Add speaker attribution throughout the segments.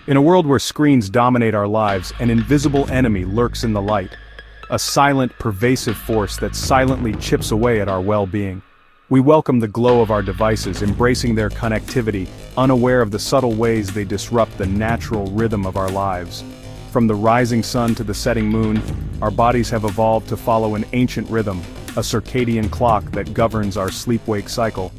Speaker 1: In a world where screens dominate our lives, an invisible enemy lurks in the light. A silent, pervasive force that silently chips away at our well-being. We welcome the glow of our devices, embracing their connectivity, unaware of the subtle ways they disrupt the natural rhythm of our lives. From the rising sun to the setting moon, our bodies have evolved to follow an ancient rhythm, a circadian clock that governs our sleep-wake cycle.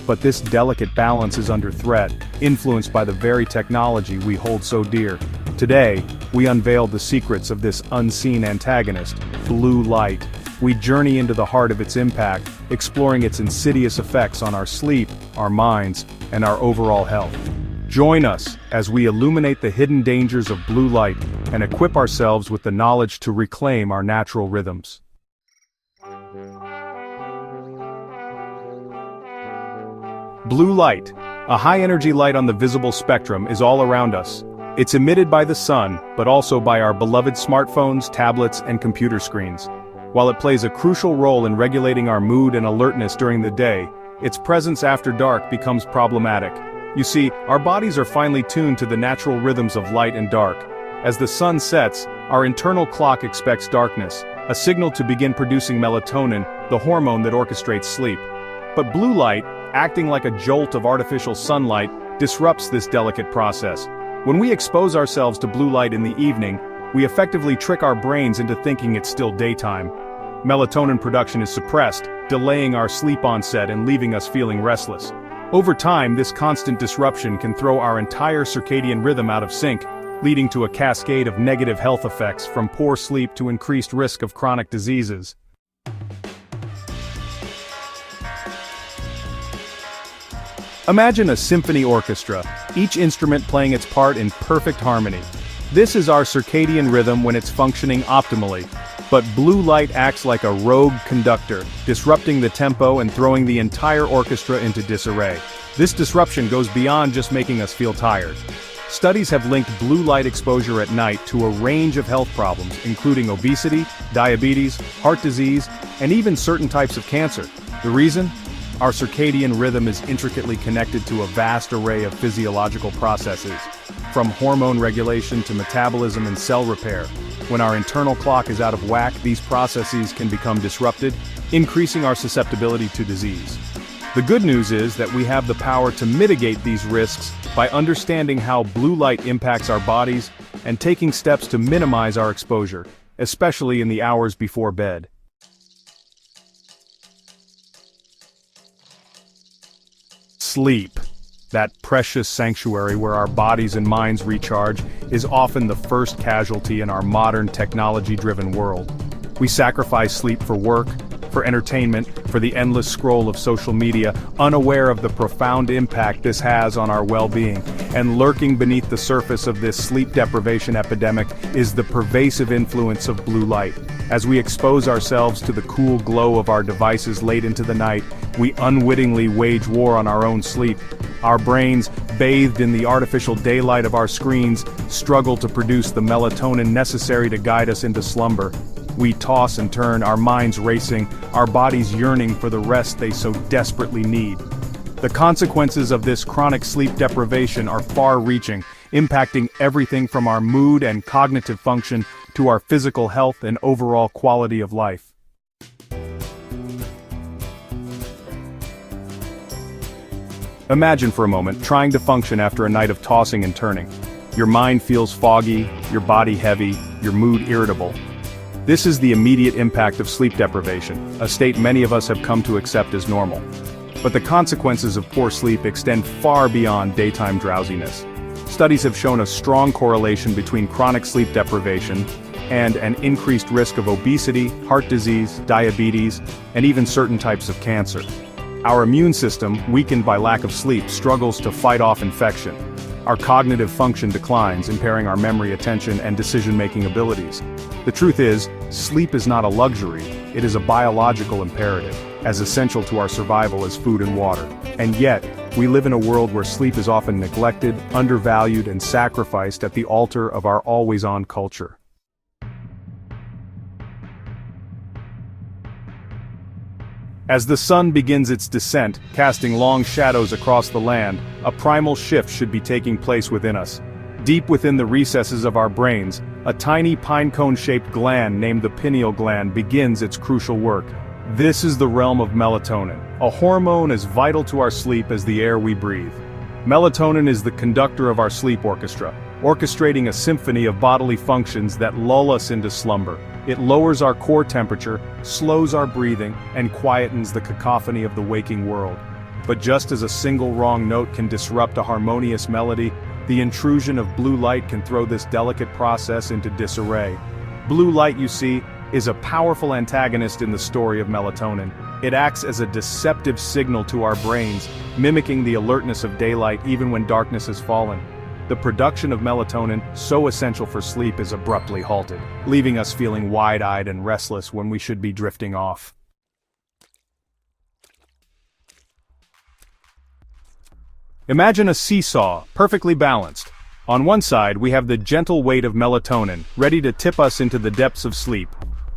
Speaker 1: But this delicate balance is under threat, influenced by the very technology we hold so dear. Today, we unveil the secrets of this unseen antagonist, blue light. We journey into the heart of its impact, exploring its insidious effects on our sleep, our minds, and our overall health. Join us as we illuminate the hidden dangers of blue light and equip ourselves with the knowledge to reclaim our natural rhythms. Blue light, a high-energy light on the visible spectrum, is all around us. It's emitted by the sun, but also by our beloved smartphones, tablets, and computer screens. While it plays a crucial role in regulating our mood and alertness during the day, its presence after dark becomes problematic. You see, our bodies are finely tuned to the natural rhythms of light and dark. As the sun sets, our internal clock expects darkness, a signal to begin producing melatonin, the hormone that orchestrates sleep. But blue light, acting like a jolt of artificial sunlight, disrupts this delicate process. When we expose ourselves to blue light in the evening, we effectively trick our brains into thinking it's still daytime. Melatonin production is suppressed, delaying our sleep onset and leaving us feeling restless. Over time, this constant disruption can throw our entire circadian rhythm out of sync, leading to a cascade of negative health effects from poor sleep to increased risk of chronic diseases. Imagine a symphony orchestra, each instrument playing its part in perfect harmony. This is our circadian rhythm when it's functioning optimally. But blue light acts like a rogue conductor, disrupting the tempo and throwing the entire orchestra into disarray. This disruption goes beyond just making us feel tired. Studies have linked blue light exposure at night to a range of health problems, including obesity, diabetes, heart disease, and even certain types of cancer. The reason? Our circadian rhythm is intricately connected to a vast array of physiological processes, from hormone regulation to metabolism and cell repair. When our internal clock is out of whack, these processes can become disrupted, increasing our susceptibility to disease. The good news is that we have the power to mitigate these risks by understanding how blue light impacts our bodies and taking steps to minimize our exposure, especially in the hours before bed. Sleep, that precious sanctuary where our bodies and minds recharge, is often the first casualty in our modern technology-driven world. We sacrifice sleep for work, for entertainment, for the endless scroll of social media, unaware of the profound impact this has on our well-being. And lurking beneath the surface of this sleep deprivation epidemic is the pervasive influence of blue light. As we expose ourselves to the cool glow of our devices late into the night, we unwittingly wage war on our own sleep. Our brains, bathed in the artificial daylight of our screens, struggle to produce the melatonin necessary to guide us into slumber. We toss and turn, our minds racing, our bodies yearning for the rest they so desperately need. The consequences of this chronic sleep deprivation are far-reaching, impacting everything from our mood and cognitive function to our physical health and overall quality of life. Imagine for a moment trying to function after a night of tossing and turning. Your mind feels foggy, your body heavy, your mood irritable. This is the immediate impact of sleep deprivation, a state many of us have come to accept as normal. But the consequences of poor sleep extend far beyond daytime drowsiness. Studies have shown a strong correlation between chronic sleep deprivation and an increased risk of obesity, heart disease, diabetes, and even certain types of cancer. Our immune system, weakened by lack of sleep, struggles to fight off infection. Our cognitive function declines, impairing our memory, attention, and decision-making abilities. The truth is, sleep is not a luxury, it is a biological imperative, as essential to our survival as food and water. And yet, we live in a world where sleep is often neglected, undervalued, and sacrificed at the altar of our always-on culture. As the sun begins its descent, casting long shadows across the land, a primal shift should be taking place within us. Deep within the recesses of our brains, a tiny pine-cone-shaped gland named the pineal gland begins its crucial work. This is the realm of melatonin, a hormone as vital to our sleep as the air we breathe. Melatonin is the conductor of our sleep orchestra, orchestrating a symphony of bodily functions that lull us into slumber. It lowers our core temperature, slows our breathing, and quietens the cacophony of the waking world. But just as a single wrong note can disrupt a harmonious melody, the intrusion of blue light can throw this delicate process into disarray. Blue light, you see, is a powerful antagonist in the story of melatonin. It acts as a deceptive signal to our brains, mimicking the alertness of daylight even when darkness has fallen. The production of melatonin, so essential for sleep, is abruptly halted, leaving us feeling wide-eyed and restless when we should be drifting off. Imagine a seesaw, perfectly balanced. On one side, we have the gentle weight of melatonin, ready to tip us into the depths of sleep.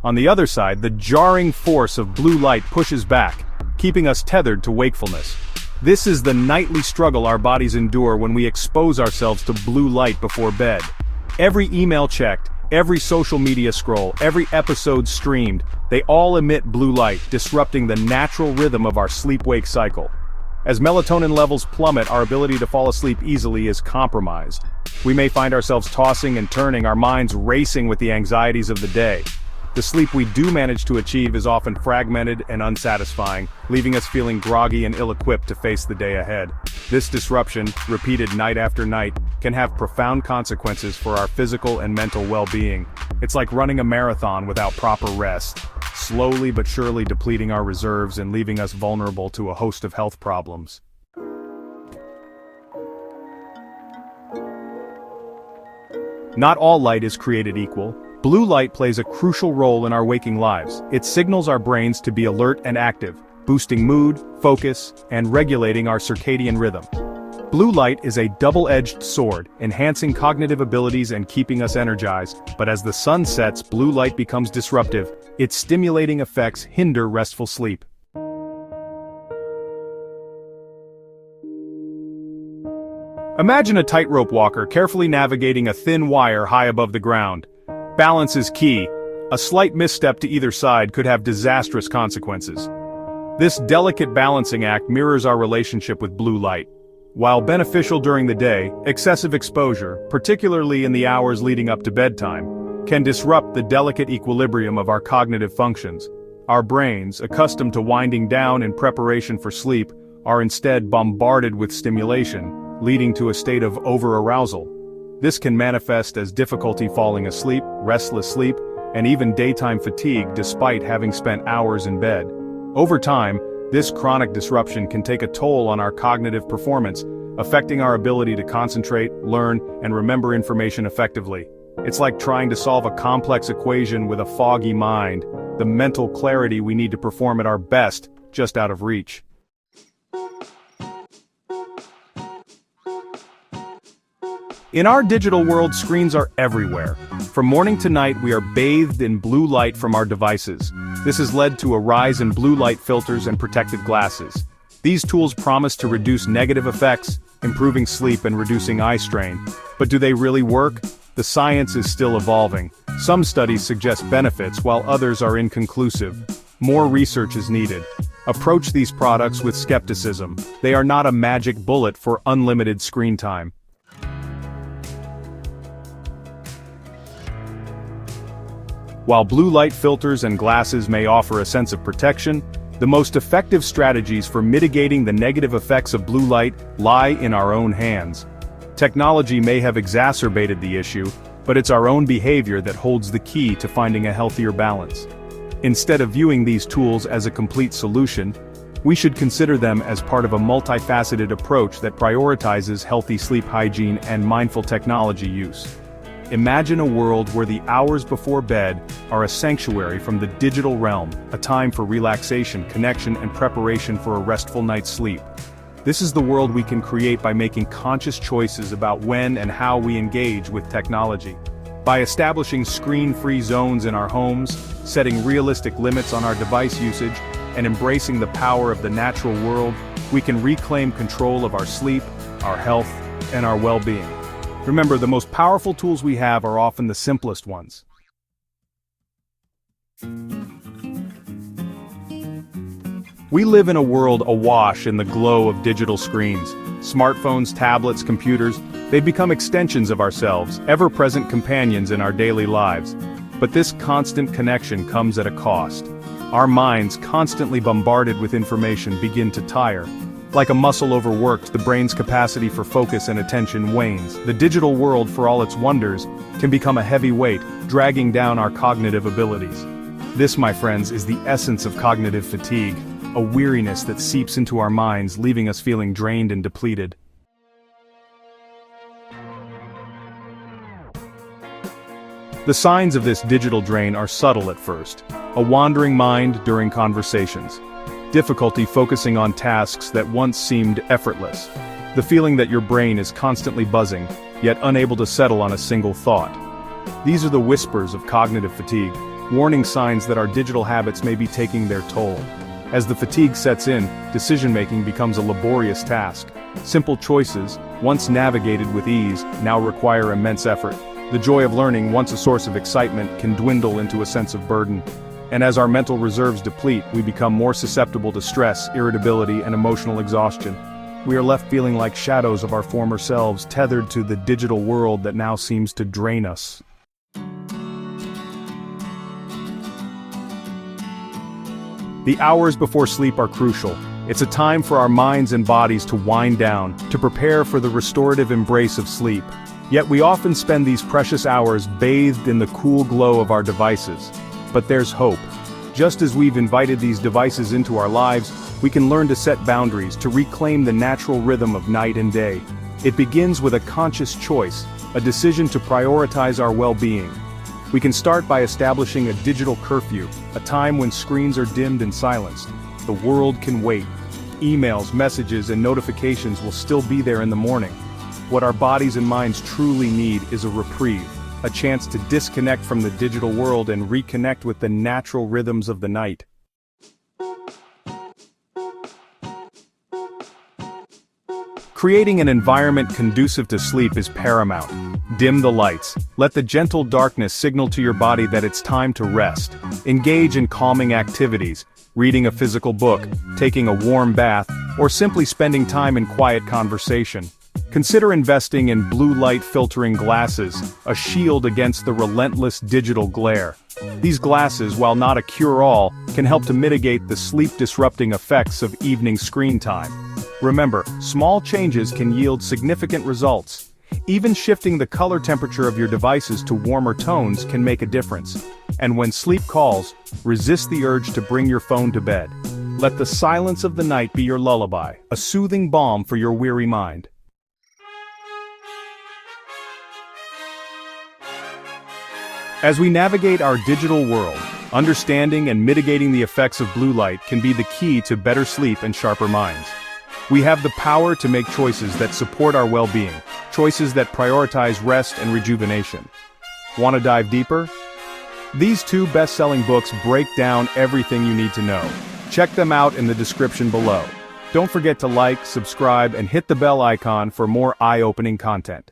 Speaker 1: On the other side, the jarring force of blue light pushes back, keeping us tethered to wakefulness. This is the nightly struggle our bodies endure when we expose ourselves to blue light before bed. Every email checked, every social media scroll, every episode streamed, they all emit blue light, disrupting the natural rhythm of our sleep-wake cycle. As melatonin levels plummet, our ability to fall asleep easily is compromised. We may find ourselves tossing and turning, our minds racing with the anxieties of the day. The sleep we do manage to achieve is often fragmented and unsatisfying, leaving us feeling groggy and ill-equipped to face the day ahead. This disruption, repeated night after night, can have profound consequences for our physical and mental well-being. It's like running a marathon without proper rest, slowly but surely depleting our reserves and leaving us vulnerable to a host of health problems. Not all light is created equal. Blue light plays a crucial role in our waking lives. It signals our brains to be alert and active, boosting mood, focus, and regulating our circadian rhythm. Blue light is a double-edged sword, enhancing cognitive abilities and keeping us energized, but as the sun sets, blue light becomes disruptive. Its stimulating effects hinder restful sleep. Imagine a tightrope walker carefully navigating a thin wire high above the ground. Balance is key. A slight misstep to either side could have disastrous consequences. This delicate balancing act mirrors our relationship with blue light. While beneficial during the day, excessive exposure, particularly in the hours leading up to bedtime, can disrupt the delicate equilibrium of our cognitive functions. Our brains, accustomed to winding down in preparation for sleep, are instead bombarded with stimulation, leading to a state of over-arousal. This can manifest as difficulty falling asleep, restless sleep, and even daytime fatigue despite having spent hours in bed. Over time, this chronic disruption can take a toll on our cognitive performance, affecting our ability to concentrate, learn, and remember information effectively. It's like trying to solve a complex equation with a foggy mind, the mental clarity we need to perform at our best, just out of reach. In our digital world, screens are everywhere. From morning to night, we are bathed in blue light from our devices. This has led to a rise in blue light filters and protective glasses. These tools promise to reduce negative effects, improving sleep and reducing eye strain. But do they really work? The science is still evolving. Some studies suggest benefits, while others are inconclusive. More research is needed. Approach these products with skepticism. They are not a magic bullet for unlimited screen time. While blue light filters and glasses may offer a sense of protection, the most effective strategies for mitigating the negative effects of blue light lie in our own hands. Technology may have exacerbated the issue, but it's our own behavior that holds the key to finding a healthier balance. Instead of viewing these tools as a complete solution, we should consider them as part of a multifaceted approach that prioritizes healthy sleep hygiene and mindful technology use. Imagine a world where the hours before bed are a sanctuary from the digital realm, a time for relaxation, connection, and preparation for a restful night's sleep. This is the world we can create by making conscious choices about when and how we engage with technology. By establishing screen-free zones in our homes, setting realistic limits on our device usage, and embracing the power of the natural world, we can reclaim control of our sleep, our health, and our well-being. Remember, the most powerful tools we have are often the simplest ones. We live in a world awash in the glow of digital screens. Smartphones, tablets, computers, they become extensions of ourselves, ever-present companions in our daily lives. But this constant connection comes at a cost. Our minds, constantly bombarded with information, begin to tire. Like a muscle overworked, the brain's capacity for focus and attention wanes. The digital world, for all its wonders, can become a heavy weight, dragging down our cognitive abilities. This, my friends, is the essence of cognitive fatigue, a weariness that seeps into our minds, leaving us feeling drained and depleted. The signs of this digital drain are subtle at first. A wandering mind during conversations. Difficulty focusing on tasks that once seemed effortless. The feeling that your brain is constantly buzzing, yet unable to settle on a single thought. These are the whispers of cognitive fatigue, warning signs that our digital habits may be taking their toll. As the fatigue sets in, decision-making becomes a laborious task. Simple choices, once navigated with ease, now require immense effort. The joy of learning, once a source of excitement, can dwindle into a sense of burden. And as our mental reserves deplete, we become more susceptible to stress, irritability, and emotional exhaustion. We are left feeling like shadows of our former selves, tethered to the digital world that now seems to drain us. The hours before sleep are crucial. It's a time for our minds and bodies to wind down, to prepare for the restorative embrace of sleep. Yet we often spend these precious hours bathed in the cool glow of our devices. But there's hope. Just as we've invited these devices into our lives, we can learn to set boundaries, to reclaim the natural rhythm of night and day. It begins with a conscious choice, a decision to prioritize our well-being. We can start by establishing a digital curfew, a time when screens are dimmed and silenced. The world can wait. Emails, messages, and notifications will still be there in the morning. What our bodies and minds truly need is a reprieve, a chance to disconnect from the digital world and reconnect with the natural rhythms of the night. Creating an environment conducive to sleep is paramount. Dim the lights. Let the gentle darkness signal to your body that it's time to rest. Engage in calming activities, reading a physical book, taking a warm bath, or simply spending time in quiet conversation. Consider investing in blue light filtering glasses, a shield against the relentless digital glare. These glasses, while not a cure-all, can help to mitigate the sleep-disrupting effects of evening screen time. Remember, small changes can yield significant results. Even shifting the color temperature of your devices to warmer tones can make a difference. And when sleep calls, resist the urge to bring your phone to bed. Let the silence of the night be your lullaby, a soothing balm for your weary mind. As we navigate our digital world, understanding and mitigating the effects of blue light can be the key to better sleep and sharper minds. We have the power to make choices that support our well-being, choices that prioritize rest and rejuvenation. Want to dive deeper? These two best-selling books break down everything you need to know. Check them out in the description below. Don't forget to like, subscribe, and hit the bell icon for more eye-opening content.